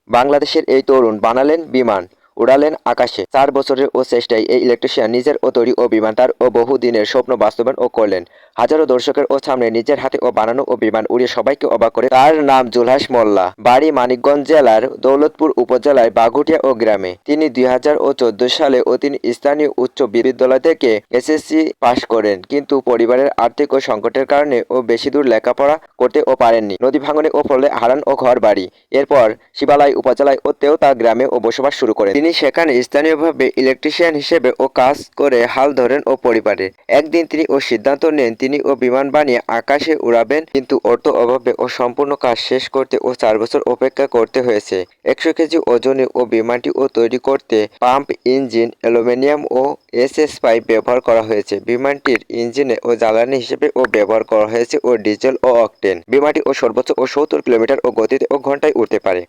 বাংলাদেশের এই তরুণ বানালেন বিমান, উড়ালেন আকাশে। ৪ বছরের চেষ্টায় এই ইলেকট্রিশিয়ান নিজের তৈরি বিমান তার বহু দিনের স্বপ্ন বাস্তবায়ন করলেন। হাজারো দর্শকের সামনে নিজের হাতে বানানো বিমান উড়িয়ে সবাইকে অবাক করে। তার নাম জুলহাস মোল্লা। বাড়ি মানিকগঞ্জ জেলার দৌলতপুর উপজেলার বাঘুটিয়া গ্রামে। তিনি ২০১৪ সালে তিনি স্থানীয় উচ্চ বিদ্যালয় থেকে এসএসসি পাশ করেন, কিন্তু পরিবারের আর্থিক সংকটের কারণে বেশি দূর লেখাপড়া করতে পারেননি। নদী ভাঙনে ফলে হারান ঘর বাড়ি। এরপর শিবালয় উপজেলায় তার গ্রামে বসবাস শুরু করেন। তিনি সেখানে স্থানীয়ভাবে ইলেকট্রিশিয়ান হিসেবে কাজ করে হাল ধরেন পরিবারের। একদিন তিনি সিদ্ধান্ত নেন তিনি বিমান বানিয়ে আকাশে উড়াবেন, কিন্তু অর্থ অভাবে সম্পূর্ণ কাজ শেষ করতে ৪ বছর অপেক্ষা করতে হয়েছে। ১০০ কেজি ওজনে বিমানটি তৈরি করতে পাম্প ইঞ্জিন, অ্যালুমিনিয়াম ও এসএস পাইপ ব্যবহার করা হয়েছে। বিমানটির ইঞ্জিনে জ্বালানি হিসেবে ব্যবহার করা হয়েছে ডিজেল ও অকটেন। বিমানটি সর্বোচ্চ ৭০ কিলোমিটার গতিতে ঘন্টায় উড়তে পারে।